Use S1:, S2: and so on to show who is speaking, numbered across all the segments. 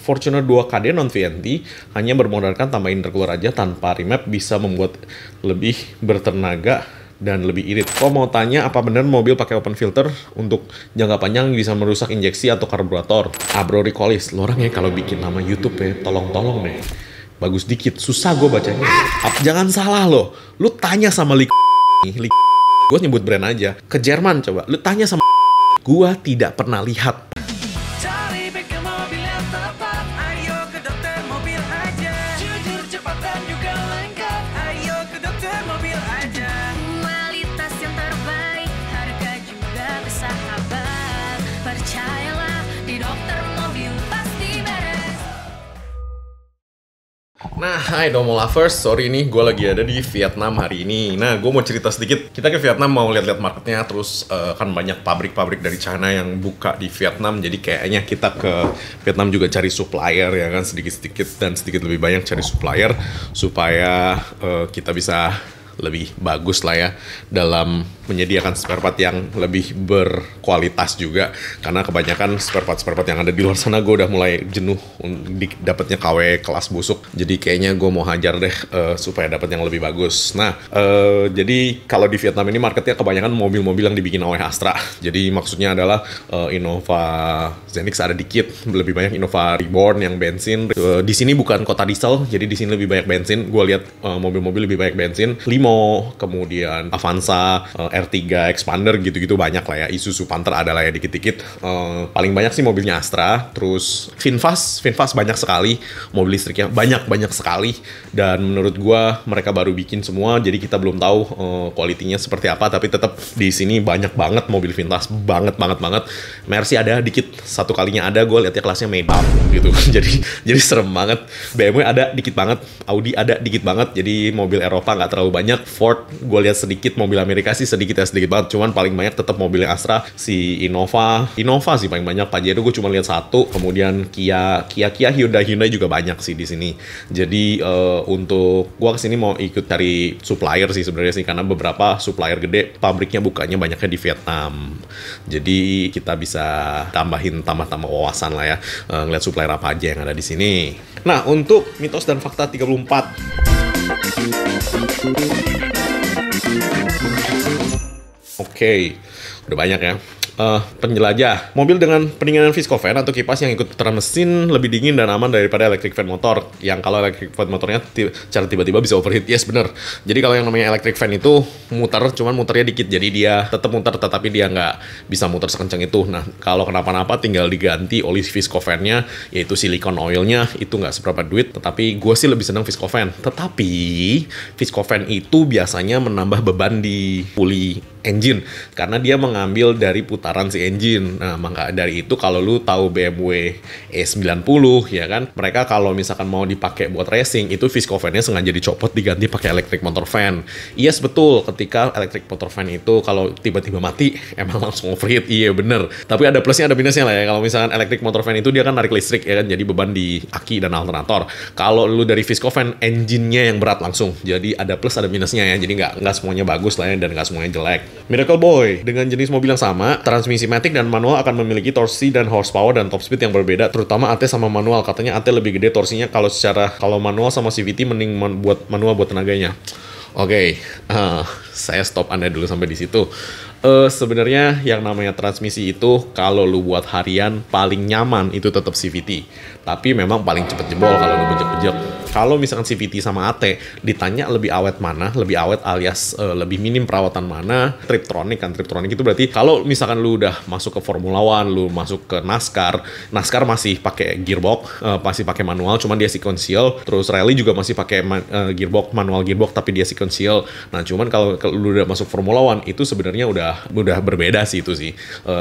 S1: Fortuner 2KD non-VNT hanya bermodalkan tambah intercooler aja tanpa remap bisa membuat lebih bertenaga dan lebih irit. Kok mau tanya apa bener mobil pakai open filter untuk jangka panjang bisa merusak injeksi atau karburator? Bro Ricolis, lo orang ya kalau bikin nama YouTube ya, tolong-tolong deh. Bagus dikit, susah gue bacanya. Jangan salah lo, lu tanya sama gue nyebut brand aja. Ke Jerman coba, lu tanya sama gue tidak pernah lihat.
S2: Cari bengkel mobil yang tepat, ayo ke dokter mobil aja. Jujur, cepat dan juga lengkap, ayo ke dokter mobil aja. Kualitas yang terbaik, harga juga bersahabat. Percayalah, di dokter mobil pasti beres.
S1: Nah, hai Domo Lovers, sorry nih gue lagi ada di Vietnam hari ini. Nah, gue mau cerita sedikit, kita ke Vietnam mau lihat-lihat marketnya, terus kan banyak pabrik-pabrik dari China yang buka di Vietnam, jadi kayaknya kita ke Vietnam juga cari supplier ya kan, sedikit-sedikit dan sedikit lebih banyak cari supplier supaya kita bisa lebih bagus lah ya dalam menyediakan spare part yang lebih berkualitas juga, karena kebanyakan spare part yang ada di luar sana gue udah mulai jenuh dapatnya KW kelas busuk, jadi kayaknya gue mau hajar deh supaya dapat yang lebih bagus. Nah jadi kalau di Vietnam ini marketnya kebanyakan mobil-mobil yang dibikin oleh Astra, jadi maksudnya adalah Innova Zenix ada dikit, lebih banyak Innova Reborn yang bensin. Di sini bukan kota diesel, jadi di sini lebih banyak bensin. Gue lihat mobil-mobil lebih banyak bensin. Limo, kemudian Avanza, R3 Expander gitu-gitu banyak lah ya. Isuzu Panther ada lah ya dikit-dikit. Paling banyak sih mobilnya Astra. Terus VinFast banyak sekali. Mobil listriknya banyak sekali. Dan menurut gua mereka baru bikin semua, jadi kita belum tahu kualitinya seperti apa. Tapi tetap di sini banyak banget mobil VinFast, banget. Mercy ada dikit, satu kalinya ada. Gue lihatnya kelasnya Maybach gitu. jadi serem banget. BMW ada dikit banget, Audi ada dikit banget. Jadi mobil Eropa nggak terlalu banyak. Ford gue lihat sedikit, mobil Amerika sih sedikit banget, cuman paling banyak tetap mobilnya Astra. Si Innova sih paling banyak. Pajero gue cuma lihat satu, kemudian Kia, Hyundai juga banyak sih di sini. Jadi untuk gue kesini mau ikut cari supplier sih sebenarnya sih, karena beberapa supplier gede pabriknya bukanya banyaknya di Vietnam. Jadi kita bisa tambah wawasan lah ya, ngeliat supplier apa aja yang ada di sini. Nah, untuk mitos dan fakta 34. Oke, udah banyak ya. Penjelajah. Mobil dengan pendinginan viscofan atau kipas yang ikut putaran mesin lebih dingin dan aman daripada electric fan motor. Yang kalau electric fan motornya cara tiba-tiba bisa overheat. Yes, bener. Jadi kalau yang namanya electric fan itu cuman muternya dikit. Jadi dia tetap muter, tetapi dia nggak bisa muter sekencang itu. Nah, kalau kenapa-napa tinggal diganti oli viscofannya, yaitu silicone oilnya. Itu nggak seberapa duit, tetapi gue sih lebih senang viscofan. Tetapi viscofan itu biasanya menambah beban di puli engine, karena dia mengambil dari putaran si engine. Nah, maka dari itu kalau lu tahu BMW E90 ya kan, mereka kalau misalkan mau dipakai buat racing, itu viscofannya sengaja dicopot diganti pakai electric motor fan. Yes, betul, ketika electric motor fan itu kalau tiba-tiba mati emang langsung overheat. Iya bener, tapi ada plusnya ada minusnya lah ya. Kalau misalkan electric motor fan itu dia kan narik listrik ya kan, jadi beban di aki dan alternator. Kalau lu dari viscofan, engine-nya yang berat langsung, jadi ada plus ada minusnya ya. Jadi nggak semuanya bagus lah ya, dan nggak semuanya jelek. Miracle Boy, dengan jenis mobil yang sama, transmisi matic dan manual akan memiliki torsi dan horsepower dan top speed yang berbeda, terutama AT sama manual. Katanya AT lebih gede torsinya kalau manual sama CVT mending buat manual buat tenaganya. Oke, saya stop Anda dulu sampai di situ. Sebenarnya yang namanya transmisi itu kalau lu buat harian paling nyaman itu tetap CVT. Tapi memang paling cepet jebol kalau lu bejek-bejek. Kalau misalkan CVT sama AT ditanya lebih awet mana, lebih awet alias lebih minim perawatan mana, Triptronic itu berarti kalau misalkan lu udah masuk ke Formula One, lu masuk ke NASCAR masih pakai gearbox, masih pakai manual, cuman dia sequential. Terus rally juga masih pakai manual gearbox tapi dia sequential. Nah, cuman kalau lu udah masuk Formula One itu sebenarnya udah berbeda sih itu sih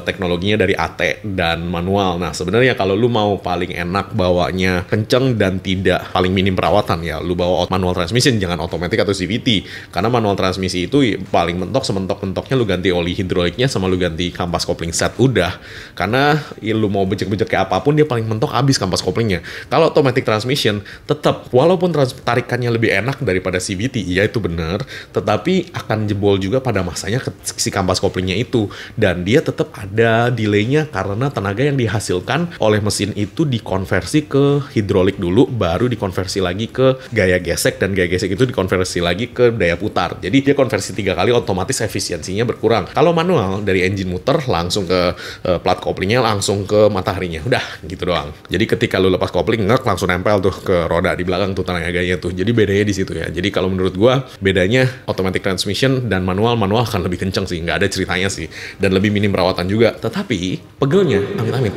S1: teknologinya dari AT dan manual. Nah, sebenarnya kalau lu mau paling enak bawanya kenceng dan tidak paling minim perawatan ya. Lu bawa manual transmission, jangan otomatis atau CVT. Karena manual transmisi itu paling mentok sementok-mentoknya lu ganti oli hidroliknya sama lu ganti kampas kopling set udah. Karena ya, lu mau bejek-bejek kayak apapun dia paling mentok habis kampas koplingnya. Kalau automatic transmission tetap walaupun tarikannya lebih enak daripada CVT, iya itu benar, tetapi akan jebol juga pada masanya si kampas koplingnya itu, dan dia tetap ada delaynya karena tenaga yang dihasilkan oleh mesin itu dikonversi ke hidrolik dulu, baru dikonversi lagi ke gaya gesek, dan gaya gesek itu dikonversi lagi ke daya putar. Jadi dia konversi 3 kali, otomatis efisiensinya berkurang. Kalau manual dari engine muter langsung ke plat koplingnya, langsung ke mataharinya, udah gitu doang. Jadi ketika lu lepas kopling ngek langsung nempel tuh ke roda di belakang tuh tenaganya tuh. Jadi bedanya di situ ya. Jadi kalau menurut gua bedanya automatic transmission dan manual akan lebih kenceng sih, nggak ada ceritanya sih, dan lebih minim perawatan juga. Tetapi pegelnya amit-amit.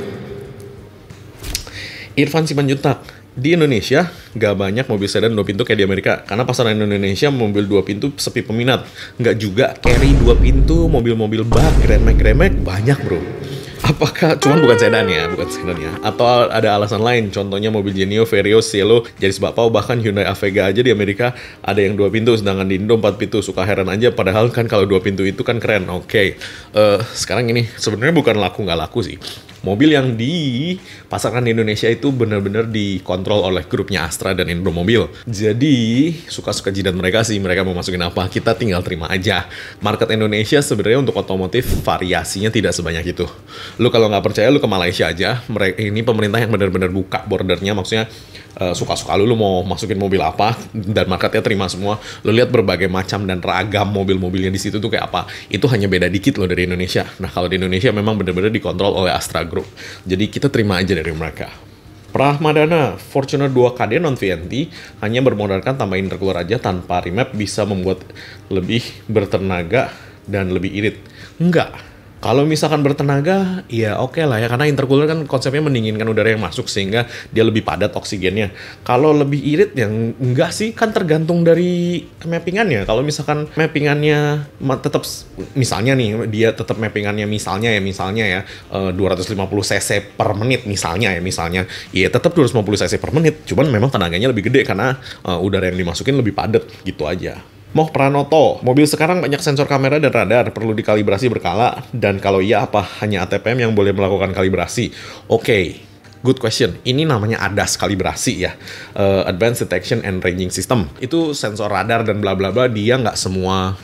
S1: Irfan Simanjuntak, di Indonesia nggak banyak mobil sedan 2 pintu kayak di Amerika, karena pasaran Indonesia mobil 2 pintu sepi peminat. Nggak juga carry 2 pintu, mobil-mobil bak, gremek banyak bro. Apakah cuman bukan sedan ya, atau ada alasan lain? Contohnya mobil Genio, Vario, Cielo, Yaris Bapau, bahkan Hyundai Avega aja di Amerika ada yang 2 pintu, sedangkan di Indo 4 pintu. Suka heran aja, padahal kan kalau 2 pintu itu kan keren. Oke. Sekarang ini sebenarnya bukan laku nggak laku sih. Mobil yang dipasarkan di Indonesia itu benar-benar dikontrol oleh grupnya Astra dan Indomobil. Jadi suka-suka jidat mereka sih, mereka mau masukin apa, kita tinggal terima aja. Market Indonesia sebenarnya untuk otomotif variasinya tidak sebanyak itu. Lu kalau nggak percaya, lu ke Malaysia aja. Ini pemerintah yang benar-benar buka bordernya, maksudnya suka-suka lu mau masukin mobil apa, dan marketnya terima semua. Lu lihat berbagai macam dan ragam mobil-mobilnya di situ tuh kayak apa. Itu hanya beda dikit loh dari Indonesia. Nah kalau di Indonesia memang benar-benar dikontrol oleh Astra Group. Jadi kita terima aja dari mereka. Prahmadana, Fortuner 2KD non-VNT hanya bermodalkan tambah intercooler aja tanpa remap bisa membuat lebih bertenaga dan lebih irit. Enggak. Kalau misalkan bertenaga, ya oke lah ya, karena intercooler kan konsepnya mendinginkan udara yang masuk sehingga dia lebih padat oksigennya. Kalau lebih irit ya enggak sih, kan tergantung dari mappingannya. Kalau misalkan mappingannya tetap, misalnya nih, dia tetap mappingannya misalnya ya 250 cc per menit misalnya, ya tetap 250 cc per menit, cuman memang tenaganya lebih gede karena udara yang dimasukin lebih padat gitu aja. Moh Pranoto, mobil sekarang banyak sensor kamera dan radar, perlu dikalibrasi berkala, dan kalau iya apa hanya ATPM yang boleh melakukan kalibrasi? Oke, good question. Ini namanya ADAS kalibrasi ya, Advanced Detection and Ranging System. Itu sensor radar dan bla bla bla. Dia nggak semua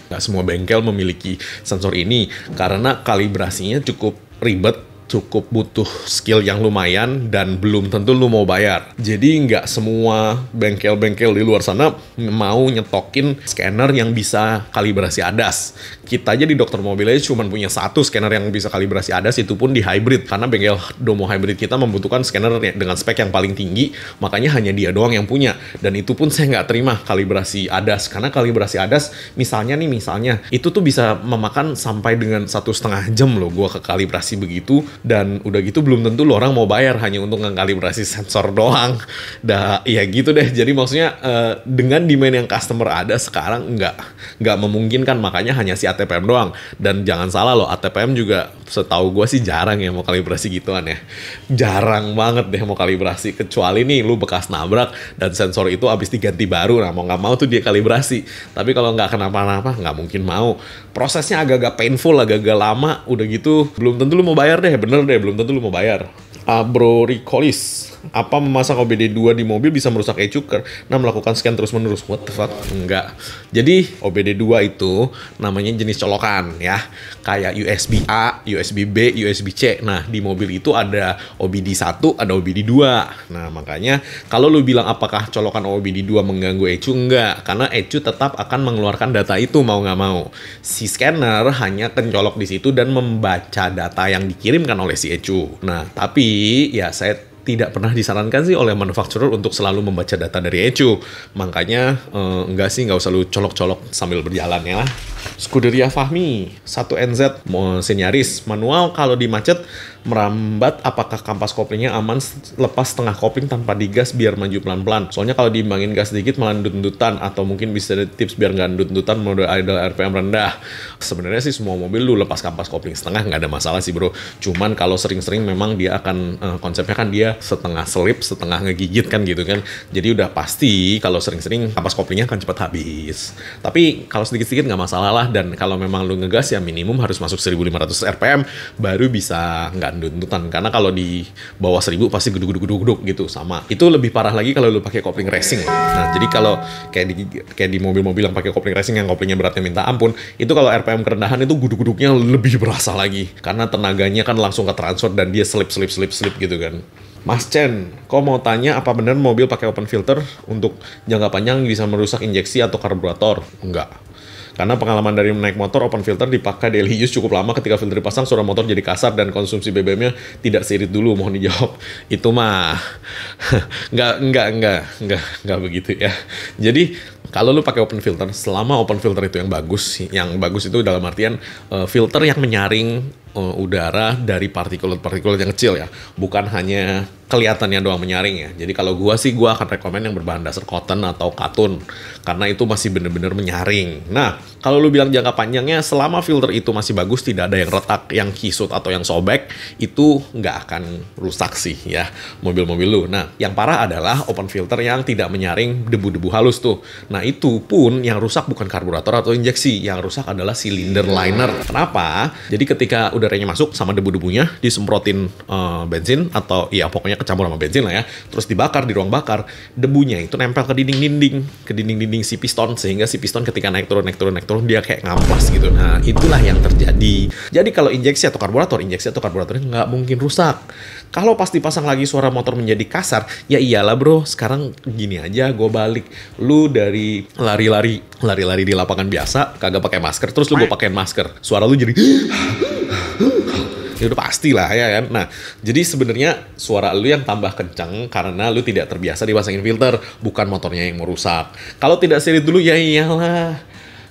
S1: bengkel memiliki sensor ini karena kalibrasinya cukup ribet, cukup butuh skill yang lumayan, dan belum tentu lu mau bayar. Jadi nggak semua bengkel-bengkel di luar sana mau nyetokin scanner yang bisa kalibrasi ADAS. Kita aja di Dokter Mobil aja cuma punya 1 scanner yang bisa kalibrasi ADAS, itu pun di hybrid, karena bengkel Domo hybrid kita membutuhkan scanner dengan spek yang paling tinggi, makanya hanya dia doang yang punya. Dan itu pun saya nggak terima kalibrasi ADAS, karena kalibrasi ADAS misalnya itu tuh bisa memakan sampai dengan 1,5 jam loh gua ke kalibrasi begitu. Dan udah gitu belum tentu lo orang mau bayar hanya untuk ngekalibrasi sensor doang. Ya gitu deh. Jadi maksudnya dengan demand yang customer ada sekarang nggak memungkinkan, makanya hanya si ATPM doang. Dan jangan salah loh, ATPM juga setahu gue sih jarang ya mau kalibrasi gituan ya. Jarang banget deh mau kalibrasi, kecuali nih lu bekas nabrak dan sensor itu habis diganti baru. Nah mau nggak mau tuh dia kalibrasi. Tapi kalau nggak kenapa-napa nggak mungkin mau. Prosesnya agak-agak painful, agak-agak lama. Udah gitu belum tentu lu mau bayar deh. Belum tentu lu mau bayar. Bro Ricolis, apa memasang OBD2 di mobil bisa merusak ECU karena melakukan scan terus-menerus? What the fuck? Enggak. Jadi OBD2 itu namanya jenis colokan ya. Kayak USB A, USB B, USB C. Nah, di mobil itu ada OBD1, ada OBD2. Nah, makanya kalau lu bilang apakah colokan OBD2 mengganggu ECU? Enggak. Karena ECU tetap akan mengeluarkan data itu mau nggak mau. Si scanner hanya kencolok di situ dan membaca data yang dikirimkan oleh si ECU. Nah, tapi ya saya tidak pernah disarankan sih oleh manufacturer untuk selalu membaca data dari ECU. Makanya nggak usah lu colok-colok sambil berjalan ya lah. Scuderia Fahmi 1NZ mesin Yaris manual, kalau di macet merambat, apakah kampas koplingnya aman lepas setengah kopling tanpa digas biar maju pelan-pelan? Soalnya kalau diimbangin gas dikit malah ndut-ndutan, atau mungkin bisa ada tips biar nggak ndut-ndutan mode idle RPM rendah. Sebenarnya sih semua mobil lu lepas kampas kopling setengah nggak ada masalah sih bro. Cuman kalau sering-sering memang dia akan konsepnya kan dia setengah selip setengah ngegigit kan gitu kan. Jadi udah pasti kalau sering-sering kampas koplingnya akan cepat habis. Tapi kalau sedikit-sedikit nggak masalah lah, dan kalau memang lu ngegas ya minimum harus masuk 1500 RPM baru bisa nggak ndut-ndutan, karena kalau di bawah 1000 pasti geduk-geduk gitu sama. Itu lebih parah lagi kalau lu pakai kopling racing. Nah, jadi kalau kayak di mobil-mobil yang pakai kopling racing yang koplingnya beratnya minta ampun, itu kalau RPM kerendahan itu guduk-guduknya lebih berasa lagi karena tenaganya kan langsung ke transfer dan dia slip gitu kan. Mas Chen, kok mau tanya apa benar mobil pakai open filter untuk jangka panjang bisa merusak injeksi atau karburator? Enggak. Karena pengalaman dari naik motor, open filter dipakai daily use cukup lama, ketika filter dipasang suara motor jadi kasar dan konsumsi BBM-nya tidak seirit dulu. Mohon dijawab. Itu mah enggak begitu ya. Jadi kalau lu pakai open filter, selama open filter itu yang bagus itu dalam artian filter yang menyaring udara dari partikulat-partikulat yang kecil ya, bukan hanya kelihatannya doang menyaring ya. Jadi kalau gua akan rekomen yang berbahan dasar cotton atau katun, karena itu masih bener-bener menyaring. Nah, kalau lu bilang jangka panjangnya, selama filter itu masih bagus, tidak ada yang retak, yang kisut atau yang sobek, itu nggak akan rusak sih ya mobil-mobil lu. Nah, yang parah adalah open filter yang tidak menyaring debu-debu halus tuh. Nah, itu pun yang rusak bukan karburator atau injeksi, yang rusak adalah silinder liner. Kenapa? Jadi ketika udaranya masuk sama debu-debunya, disemprotin bensin atau ya pokoknya kecampur sama bensin lah ya, terus dibakar di ruang bakar, debunya itu nempel ke dinding si piston, sehingga si piston ketika naik turun dia kayak ngamplas gitu. Nah, itulah yang terjadi. Jadi kalau injeksi atau karburatornya nggak mungkin rusak. Kalau pas dipasang lagi suara motor menjadi kasar, ya iyalah bro, sekarang gini aja, gue balik. Lu dari lari-lari di lapangan biasa, kagak pakai masker, terus lu gue pakein masker, suara lu jadi ya udah pasti lah ya kan. Nah, jadi sebenarnya suara lu yang tambah kencang karena lu tidak terbiasa dipasangin filter, bukan motornya yang merusak. Kalau tidak seirit dulu, ya iyalah,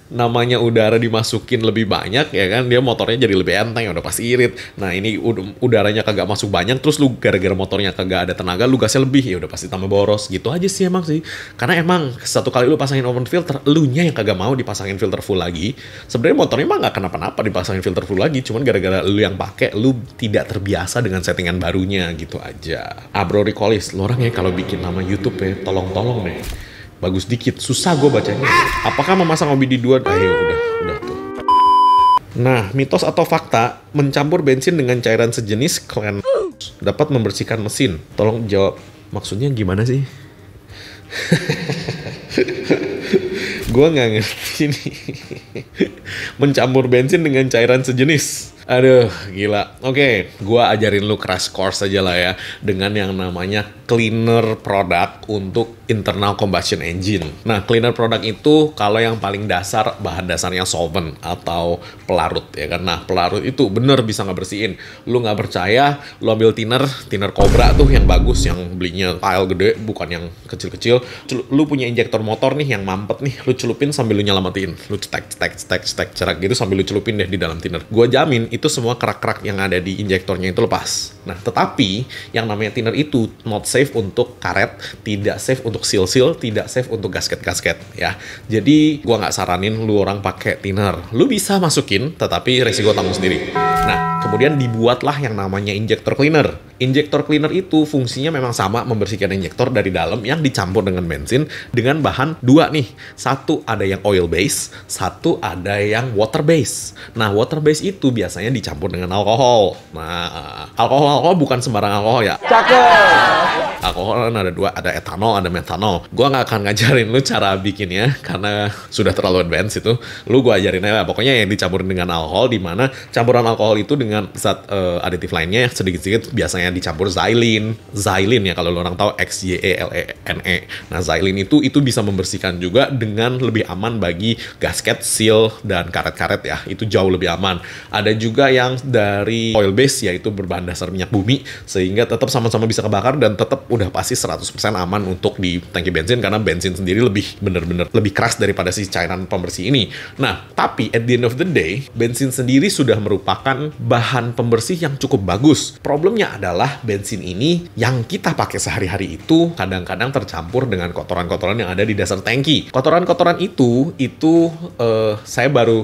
S1: namanya udara dimasukin lebih banyak ya kan, dia motornya jadi lebih enteng, ya udah pasti irit. Nah, ini udaranya kagak masuk banyak, terus lu gara-gara motornya kagak ada tenaga, lu gasnya lebih, ya udah pasti tambah boros. Gitu aja sih emang sih. Karena emang satu kali lu pasangin open filter, elunya yang kagak mau dipasangin filter full lagi. Sebenarnya motornya mah nggak kenapa-napa dipasangin filter full lagi, cuman gara-gara lu yang pakai, lu tidak terbiasa dengan settingan barunya gitu aja. Bro Rikolis, lu orang ya kalau bikin nama YouTube ya, tolong deh bagus dikit, susah gue bacanya. Apakah memasang OBD 2? Ayo, udah tuh. Nah, mitos atau fakta, mencampur bensin dengan cairan sejenis kalian dapat membersihkan mesin? Tolong jawab, maksudnya gimana sih? Gue nggak ngerti nih. Mencampur bensin dengan cairan sejenis. Aduh, gila. Oke, gue ajarin lu crash course aja lah ya, dengan yang namanya cleaner product untuk internal combustion engine. Nah, cleaner product itu kalau yang paling dasar, bahan dasarnya solvent atau pelarut ya kan. Nah, pelarut itu bener bisa ngebersihin. Lu nggak percaya, lu ambil thinner Cobra tuh yang bagus, yang belinya pile gede, bukan yang kecil-kecil. Lu punya injektor motor nih yang mampet nih, lu celupin sambil lu nyelamatin. Lu cetek cerak gitu sambil lu celupin deh di dalam thinner. Gua jamin itu semua kerak-kerak yang ada di injektornya itu lepas. Nah, tetapi yang namanya thinner itu not safe untuk karet, tidak safe untuk seal-seal, tidak safe untuk gasket-gasket ya. Jadi gua nggak saranin lu orang pakai thinner. Lu bisa masukin, tetapi resiko tanggung sendiri. Nah, kemudian dibuatlah yang namanya injector cleaner. Injektor cleaner itu fungsinya memang sama, membersihkan injektor dari dalam yang dicampur dengan bensin dengan bahan dua nih. Satu ada yang oil base, satu ada yang water base. Nah, water base itu biasanya dicampur dengan alkohol. Nah, alkohol bukan sembarang alkohol ya. Cakep. Alkohol kan ada dua, ada etanol, ada metanol. Gua nggak akan ngajarin lu cara bikinnya karena sudah terlalu advance itu. Lu gua ajarin aja, pokoknya yang dicampurin dengan alkohol, di mana campuran alkohol itu dengan zat aditif lainnya sedikit-sedikit biasanya dicampur xylene. Xylene ya kalau lo orang tahu XYELENE. Nah, xylene itu bisa membersihkan juga dengan lebih aman bagi gasket, seal, dan karet-karet ya. Itu jauh lebih aman. Ada juga yang dari oil base, yaitu berbahan dasar minyak bumi, sehingga tetap sama-sama bisa kebakar dan tetap udah pasti 100% aman untuk di tangki bensin, karena bensin sendiri bener-bener lebih keras daripada si cairan pembersih ini. Nah, tapi at the end of the day, bensin sendiri sudah merupakan bahan pembersih yang cukup bagus. Problemnya adalah bensin ini yang kita pakai sehari-hari itu kadang-kadang tercampur dengan kotoran-kotoran yang ada di dasar tangki. Kotoran-kotoran itu saya baru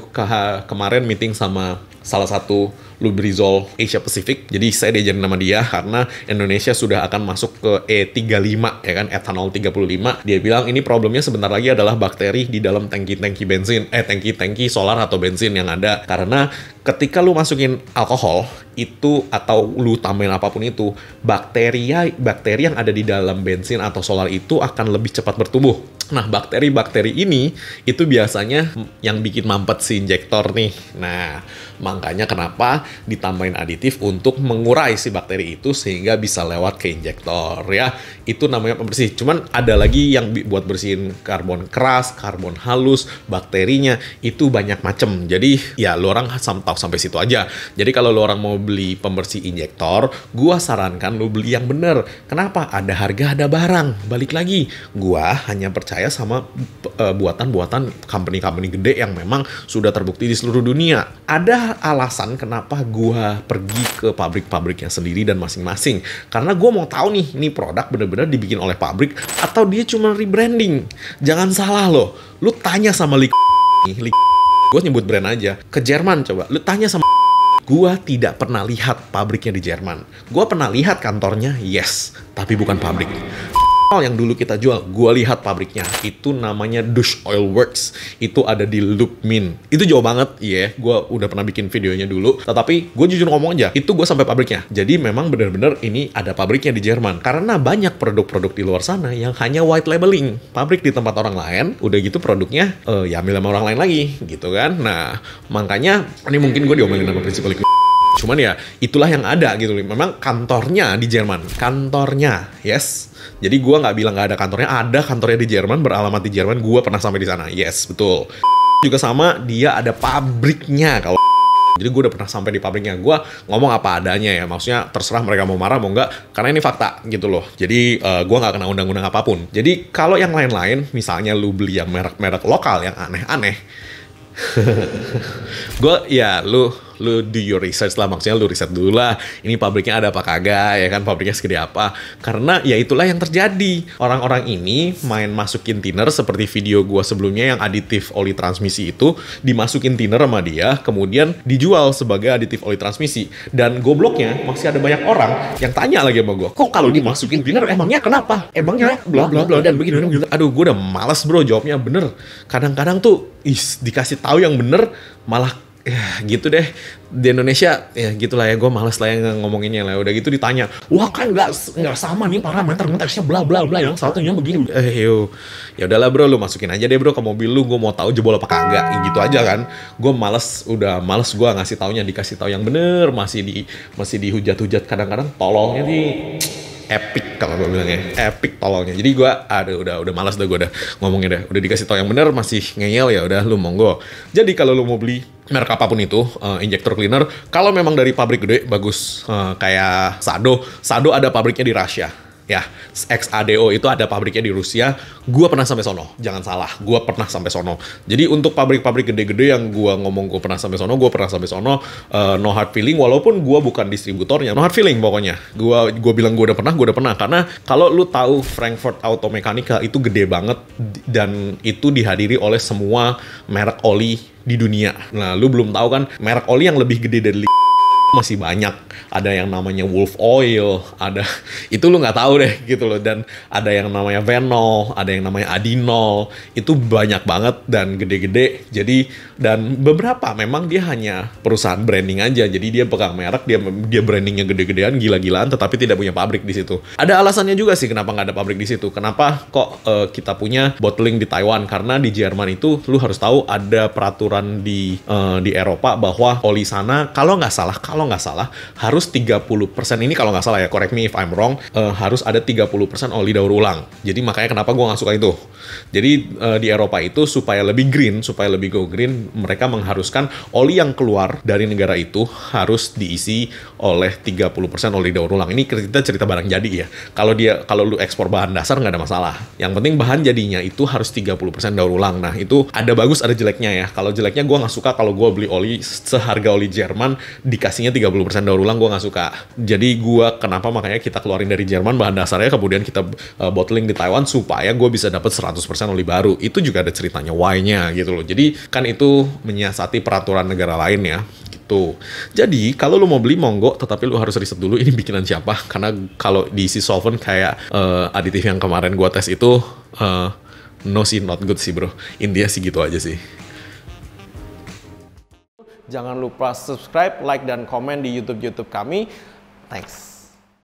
S1: kemarin meeting sama salah satu Lubrizol Asia Pacific. Jadi saya diajarin nama dia karena Indonesia sudah akan masuk ke E35 ya kan, etanol 35. Dia bilang ini problemnya sebentar lagi adalah bakteri di dalam tangki-tangki bensin, tangki-tangki solar atau bensin yang ada. Karena ketika lu masukin alkohol itu atau lu tambahin apapun itu, bakteri yang ada di dalam bensin atau solar itu akan lebih cepat bertumbuh. Nah, bakteri-bakteri ini itu biasanya yang bikin mampet si injektor nih. Nah, makanya kenapa ditambahin aditif untuk mengurai si bakteri itu sehingga bisa lewat ke injektor ya. Itu namanya pembersih. Cuman ada lagi yang buat bersihin karbon keras, karbon halus, bakterinya itu banyak macem. Jadi ya lo orang tahu sampai situ aja. Jadi kalau lo orang mau beli pembersih injektor, gua sarankan lo beli yang bener. Kenapa? Ada harga, ada barang. Balik lagi, gua hanya percaya sama buatan-buatan company-company gede yang memang sudah terbukti di seluruh dunia. Ada alasan kenapa gua pergi ke pabrik-pabriknya sendiri dan masing-masing. Karena gua mau tahu nih, ini produk bener-bener dibikin oleh pabrik atau dia cuma rebranding. Jangan salah loh, lu tanya sama gue nyebut brand aja, ke Jerman coba, lu tanya sama gua tidak pernah lihat pabriknya di Jerman. Gua pernah lihat kantornya, yes, tapi bukan pabrik. Yang dulu kita jual, gue lihat pabriknya, itu namanya Dush Oil Works, itu ada di Lubmin, itu jauh banget, gue udah pernah bikin videonya dulu, tetapi gue jujur ngomong aja, itu gue sampai pabriknya, jadi memang bener-bener ini ada pabriknya di Jerman, karena banyak produk-produk di luar sana yang hanya white labeling, pabrik di tempat orang lain, udah gitu produknya ya ambil sama orang lain lagi, gitu kan. Nah, makanya ini mungkin gue diomelin sama prinsipal cuman ya itulah yang ada gitu. Memang kantornya di Jerman, kantornya, yes. Jadi gue nggak bilang nggak ada kantornya, ada kantornya di Jerman, beralamat di Jerman. Gue pernah sampai di sana, yes, betul. Juga sama, dia ada pabriknya kalau. Jadi gue udah pernah sampai di pabriknya. Gue ngomong apa adanya ya, maksudnya terserah mereka mau marah mau nggak, karena ini fakta gitu loh. Jadi gue nggak kena undang-undang apapun. Jadi kalau yang lain-lain, misalnya lu beli yang merek-merek lokal yang aneh-aneh, gue ya lu do your research lah, maksudnya lu riset dulu lah, ini pabriknya ada apa kagak ya kan, pabriknya segede apa, karena ya itulah yang terjadi. Orang-orang ini main masukin thinner seperti video gua sebelumnya yang aditif oli transmisi itu, dimasukin thinner sama dia, kemudian dijual sebagai aditif oli transmisi, dan gobloknya masih ada banyak orang yang tanya lagi sama gua, kok kalau dimasukin thinner emangnya kenapa, emangnya bla bla bla dan begini. Aduh, gua udah males bro jawabnya. Bener, kadang-kadang tuh dikasih tahu yang bener malah ya gitu deh. Di Indonesia ya gitulah ya, gue males lah yang ngomonginnya lah. Udah gitu ditanya, wah kan nggak sama nih parameter-meternya bla bla bla, yang satunya begini. Ya udahlah bro, lu masukin aja deh bro ke mobil lu, gue mau tahu jebol apa kagak, gitu aja kan. Gue udah males gue ngasih taunya, dikasih tahu yang bener masih dihujat-hujat. Kadang-kadang tolongnya nih epic kalau gue bilangnya, epic tolongnya. Jadi gue udah malas dah, gue udah ngomongnya dah. Udah dikasih tahu yang bener masih ngeyel, ya udah lu monggo. Jadi kalau lu mau beli merek apapun itu, injector cleaner, kalau memang dari pabrik gede bagus, kayak Sado ada pabriknya di Rusia. Ya, XADO itu ada pabriknya di Rusia. Gua pernah sampai sono, jangan salah, gua pernah sampai sono. Jadi untuk pabrik-pabrik gede-gede yang gua ngomong gua pernah sampai sono, gua pernah sampai sono. No hard feeling, walaupun gua bukan distributornya, no hard feeling pokoknya. Gua bilang gua udah pernah, karena kalau lu tahu Frankfurt Automechanika itu gede banget dan itu dihadiri oleh semua merek oli di dunia. Nah, lu belum tahu kan, merek oli yang lebih gede dari masih banyak. Ada yang namanya Wolf Oil, ada itu lu nggak tahu deh gitu loh. Dan ada yang namanya Venol, ada yang namanya Adinol, itu banyak banget dan gede-gede. Jadi dan beberapa memang dia hanya perusahaan branding aja. Jadi dia pegang merek, dia brandingnya gede-gedean, gila-gilaan, tetapi tidak punya pabrik di situ. Ada alasannya juga sih kenapa nggak ada pabrik di situ. Kenapa kok kita punya bottling di Taiwan? Karena di Jerman itu lu harus tahu ada peraturan di Eropa bahwa oli sana kalau nggak salah kalau nggak salah harus 30%, ini kalau nggak salah ya, correct me if I'm wrong, harus ada 30% oli daur ulang. Jadi makanya kenapa gue nggak suka itu. Jadi di Eropa itu supaya lebih green, supaya lebih go green, mereka mengharuskan oli yang keluar dari negara itu harus diisi oleh 30% oli daur ulang. Ini kita cerita barang jadi ya. Kalau lu ekspor bahan dasar nggak ada masalah. Yang penting bahan jadinya itu harus 30% daur ulang. Nah itu ada bagus ada jeleknya ya. Kalau jeleknya gue nggak suka kalau gue beli oli seharga oli Jerman dikasihnya 30% daur ulang, gue nggak suka. Jadi kenapa makanya kita keluarin dari Jerman bahan dasarnya, kemudian kita bottling di Taiwan supaya gue bisa dapat 100% oli baru. Itu juga ada ceritanya why-nya gitu loh. Jadi kan itu menyiasati peraturan negara lain ya. Gitu. Jadi kalau lu mau beli monggo, tetapi lu harus riset dulu ini bikinan siapa. Karena kalau diisi solvent kayak aditif yang kemarin gue tes itu, no sih, not good sih bro. Intinya sih gitu aja sih. Jangan lupa subscribe, like, dan komen di YouTube kami. Thanks.